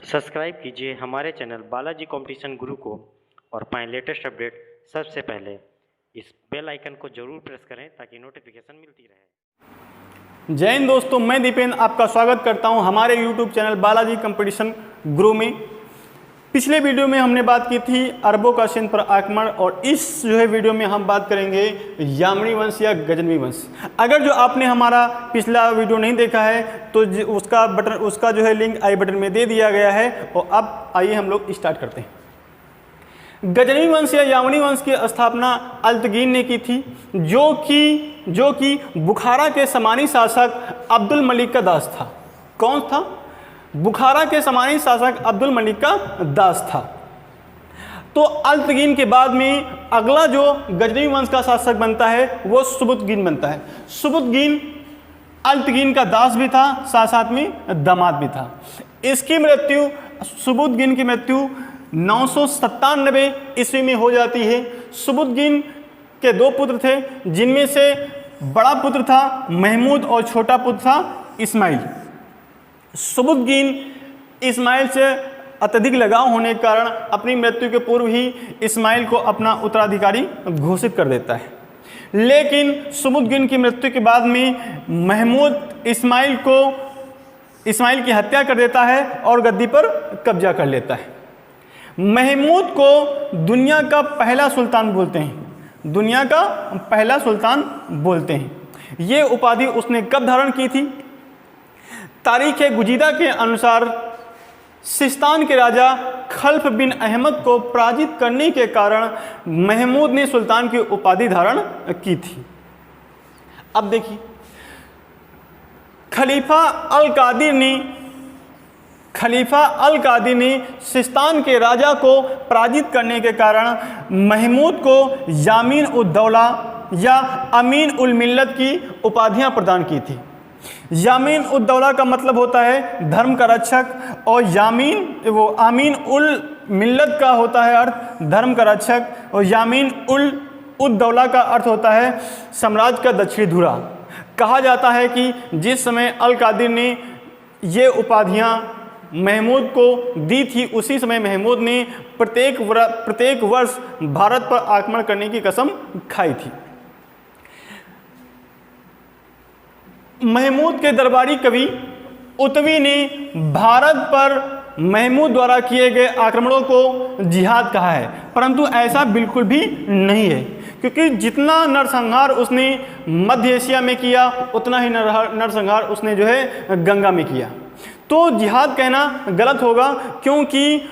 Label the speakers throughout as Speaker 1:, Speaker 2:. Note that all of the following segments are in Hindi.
Speaker 1: सब्सक्राइब कीजिए हमारे चैनल बालाजी कंपटीशन गुरु को और पाएं लेटेस्ट अपडेट सबसे पहले। इस बेल आइकन को जरूर प्रेस करें ताकि नोटिफिकेशन मिलती रहे।
Speaker 2: जय हिंद दोस्तों, मैं दीपेंद्र आपका स्वागत करता हूं हमारे YouTube चैनल बालाजी कंपटीशन गुरु में। पिछले वीडियो में हमने बात की थी अरबों का सिंध पर आक्रमण और इस वीडियो में हम बात करेंगे यामनी वंश या गजनवी वंश। अगर जो आपने हमारा पिछला वीडियो नहीं देखा है तो उसका लिंक आई बटन में दे दिया गया है। और अब आइए हम लोग स्टार्ट करते हैं। गजनवी वंश या यामनी वंश की स्थापना अल्तगीन ने की थी, जो कि बुखारा के समानी शासक अब्दुल मलिक का दास था। कौन था? बुखारा के समानी शासक अब्दुल मलिक का दास था। तो अल्तगीन के बाद में अगला जो गजनवी वंश का शासक बनता है वो सुबुतगीन बनता है। सुबुतगीन अल्तगीन का दास भी था, साथ साथ में दामाद भी था। इसकी मृत्यु, सुबुतगीन की मृत्यु 997 ईस्वी में हो जाती है। सुबुतगीन के दो पुत्र थे, जिनमें से बड़ा पुत्र था महमूद और छोटा पुत्र था इस्माइल। सुबुतगीन इस्माइल से अत्यधिक लगाव होने के कारण अपनी मृत्यु के पूर्व ही इस्माइल को अपना उत्तराधिकारी घोषित कर देता है। लेकिन सुबुतगीन की मृत्यु के बाद में महमूद इस्माइल की हत्या कर देता है और गद्दी पर कब्जा कर लेता है। महमूद को दुनिया का पहला सुल्तान बोलते हैं। दुनिया का पहला सुल्तान बोलते हैं। ये उपाधि उसने कब धारण की थी? तारीख गुजीदा के अनुसार सिस्तान के राजा खल्फ बिन अहमद को पराजित करने के कारण महमूद ने सुल्तान की उपाधि धारण की थी। अब देखिए, खलीफा अल कादिर ने सिस्तान के राजा को पराजित करने के कारण महमूद को यामीन उद दौला या अमीन उल मिल्लत की उपाधियां प्रदान की थी। यामीन उद दौला का मतलब होता है धर्म का रक्षक, और आमीन उल मिल्लत का होता है अर्थ धर्म का रक्षक, और यामीन उद दौला का अर्थ होता है साम्राज्य का दक्षिणी धुरा। कहा जाता है कि जिस समय अल कादिर ने ये उपाधियां महमूद को दी थी, उसी समय महमूद ने प्रत्येक वर्ष भारत पर आक्रमण करने की कसम खाई थी। महमूद के दरबारी कवि उतवी ने भारत पर महमूद द्वारा किए गए आक्रमणों को जिहाद कहा है, परंतु ऐसा बिल्कुल भी नहीं है, क्योंकि जितना नरसंहार उसने मध्य एशिया में किया उतना ही नरसंहार उसने गंगा में किया। तो जिहाद कहना गलत होगा, क्योंकि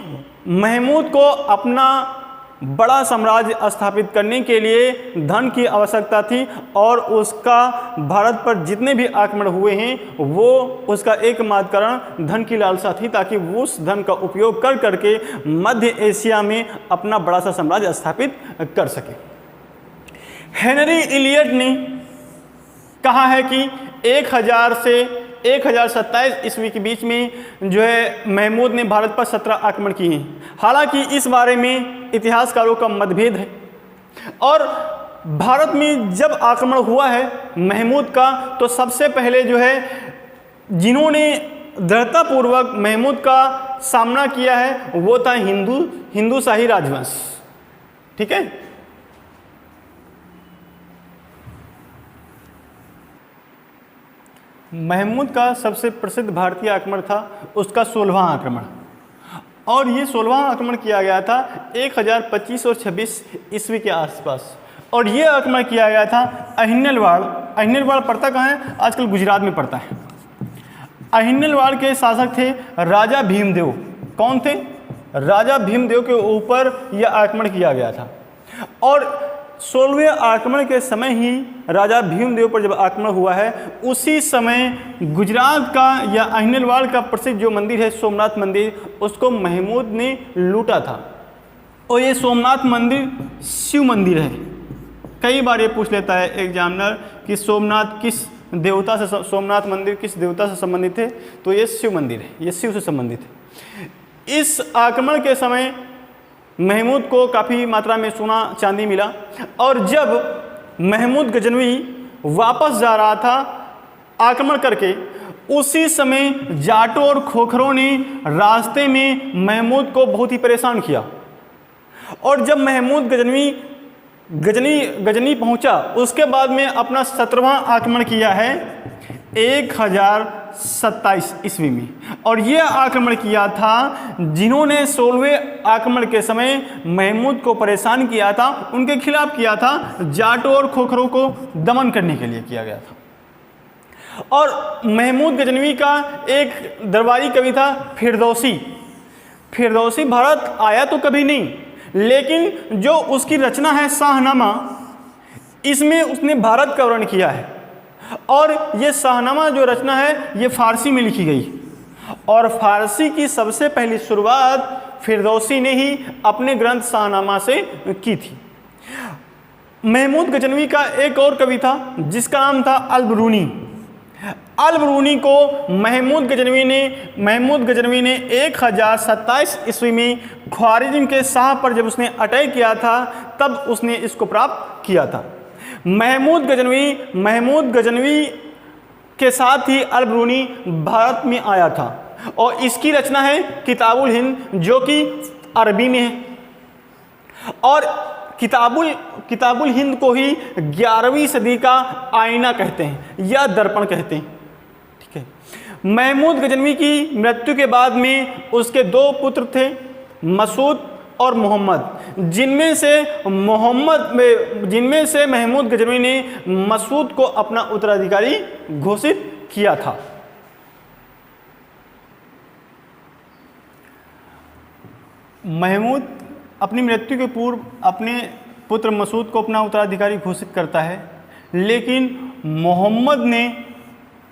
Speaker 2: महमूद को अपना बड़ा साम्राज्य स्थापित करने के लिए धन की आवश्यकता थी, और उसका भारत पर जितने भी आक्रमण हुए हैं वो उसका एकमात्र कारण धन की लालसा थी, ताकि वो उस धन का उपयोग कर करके मध्य एशिया में अपना बड़ा सा साम्राज्य स्थापित कर सके। हेनरी इलियट ने कहा है कि 1000 से 1027 ईस्वी के बीच में महमूद ने भारत पर 17 आक्रमण किए हैं। हालांकि इस बारे में इतिहासकारों का मतभेद है, और भारत में जब आक्रमण हुआ है महमूद का, तो सबसे पहले जिन्होंने दृढ़तापूर्वक महमूद का सामना किया है वो था हिंदू शाही राजवंश। ठीक है। महमूद का सबसे प्रसिद्ध भारतीय आक्रमण था उसका 16वां आक्रमण, और ये 16वां आक्रमण किया गया था 1025 और 26 ईस्वी के आसपास, और ये आक्रमण किया गया था अहिन्यलवाड़ पड़ता कहाँ है? आजकल गुजरात में पड़ता है। अहिन्यलवाड़ के शासक थे राजा भीमदेव। कौन थे? राजा भीमदेव के ऊपर यह आक्रमण किया गया था, और 16वें आक्रमण के समय ही राजा भीमदेव पर जब आक्रमण हुआ है, उसी समय गुजरात का या अहिन्यलवाड़ का प्रसिद्ध जो मंदिर है सोमनाथ मंदिर, उसको महमूद ने लूटा था। और ये सोमनाथ मंदिर शिव मंदिर है। कई बार ये पूछ लेता है एग्जामिनर कि सोमनाथ मंदिर किस देवता से संबंधित है, तो ये शिव मंदिर है, ये शिव से संबंधित है। इस आक्रमण के समय महमूद को काफ़ी मात्रा में सोना चांदी मिला, और जब महमूद गजनवी वापस जा रहा था आक्रमण करके, उसी समय जाटों और खोखरों ने रास्ते में महमूद को बहुत ही परेशान किया। और जब महमूद गजनी पहुंचा, उसके बाद में अपना 17वां आक्रमण किया है 1027 ईस्वी में। और यह आक्रमण किया था जिन्होंने 16वें आक्रमण के समय महमूद को परेशान किया था, उनके खिलाफ किया था, जाटों और खोखरों को दमन करने के लिए किया गया था। और महमूद गजनवी का एक दरबारी कवि था फिरदौसी। फिरदौसी भारत आया तो कभी नहीं, लेकिन जो उसकी रचना है शाहनामा, इसमें उसने भारत का वर्णन किया है। और ये शाहनामा जो रचना है ये फारसी में लिखी गई, और फारसी की सबसे पहली शुरुआत फिरदौसी ने ही अपने ग्रंथ शाहनामा से की थी। महमूद गजनवी का एक और कवि था जिसका नाम था अल-बरूनी। अल-बरूनी को महमूद गजनवी ने 1027 ईस्वी में ख्वारिज़्म के शाह पर जब उसने अटैक किया था तब उसने इसको प्राप्त किया था। महमूद गजनवी के साथ ही अल-बरूनी भारत में आया था, और इसकी रचना है किताबुल हिंद, जो कि अरबी में है। और किताबुल हिंद को ही 11वीं सदी का आईना कहते हैं या दर्पण कहते हैं। ठीक है। महमूद गजनवी की मृत्यु के बाद में उसके 2 पुत्र थे, मसूद और मोहम्मद, जिनमें से महमूद गजनवी ने मसूद को अपना उत्तराधिकारी घोषित किया था। महमूद अपनी मृत्यु के पूर्व अपने पुत्र मसूद को अपना उत्तराधिकारी घोषित करता है, लेकिन मोहम्मद ने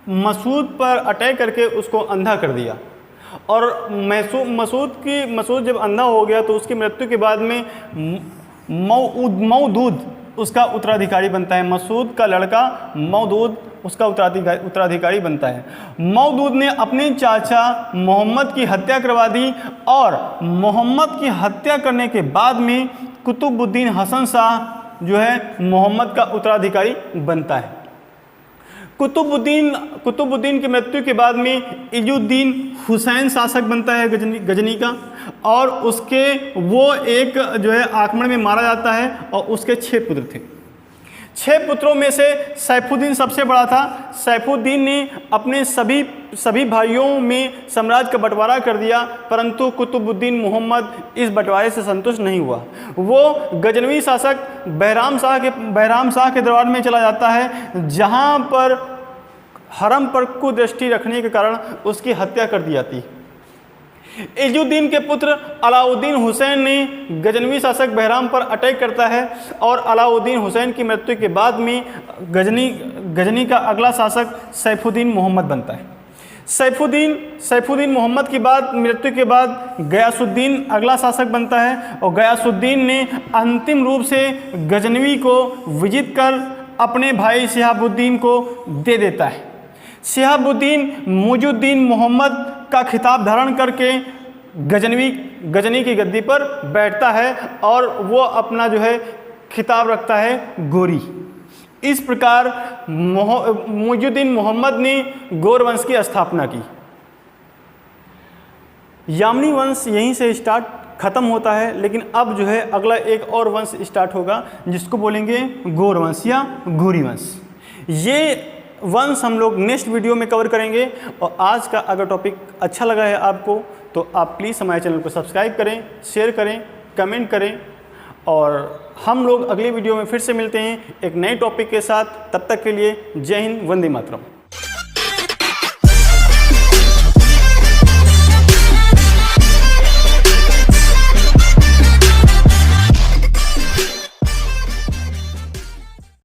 Speaker 2: मसूद पर अटैक करके उसको अंधा कर दिया। और मसूद जब अंधा हो गया तो उसकी मृत्यु के बाद में मौदूद उसका उत्तराधिकारी बनता है। मसूद का लड़का मौदूद उसका उत्तराधिकारी बनता है। मौदूद ने अपने चाचा मोहम्मद की हत्या करवा दी, और मोहम्मद की हत्या करने के बाद में कुतुबुद्दीन हसन शाह जो है मोहम्मद का उत्तराधिकारी बनता है। कुतुबुद्दीन की मृत्यु के बाद में इजुद्दीन हुसैन शासक बनता है गजनी का, और उसके वो एक जो है आक्रमण में मारा जाता है, और उसके 6 पुत्र थे। 6 पुत्रों में से सैफुद्दीन सबसे बड़ा था। सैफुद्दीन ने अपने सभी भाइयों में साम्राज्य का बंटवारा कर दिया, परंतु कुतुबुद्दीन मोहम्मद इस बंटवारे से संतुष्ट नहीं हुआ। वो गजनवी शासक बहराम शाह के दरबार में चला जाता है, जहां पर हरम पर कुदृष्टि रखने के कारण उसकी हत्या कर दी जाती। इजुद्दीन के पुत्र अलाउद्दीन हुसैन ने गजनवी शासक बहराम पर अटैक करता है, और अलाउद्दीन हुसैन की मृत्यु के बाद में गजनी का अगला शासक सैफुद्दीन मोहम्मद बनता है। सैफुद्दीन मोहम्मद की मृत्यु के बाद गयासुद्दीन अगला शासक बनता है, और गयासुद्दीन ने अंतिम रूप से गजनवी को विजित कर अपने भाई शिहाबुद्दीन को दे देता है। शिहाबुद्दीन मुइजुद्दीन मोहम्मद का खिताब धारण करके गजनी की गद्दी पर बैठता है, और वो अपना जो है खिताब रखता है गोरी। इस प्रकार मुइजुद्दीन मोहम्मद ने गौर वंश की स्थापना की। यामनी वंश यहीं से खत्म होता है, लेकिन अब जो है अगला एक और वंश स्टार्ट होगा जिसको बोलेंगे गौर वंश या घोरी वंश। ये वंश हम लोग नेक्स्ट वीडियो में कवर करेंगे। और आज का अगर टॉपिक अच्छा लगा है आपको तो आप प्लीज़ हमारे चैनल को सब्सक्राइब करें, शेयर करें, कमेंट करें, और हम लोग अगले वीडियो में फिर से मिलते हैं एक नए टॉपिक के साथ। तब तक के लिए जय हिंद, वंदे मातरम।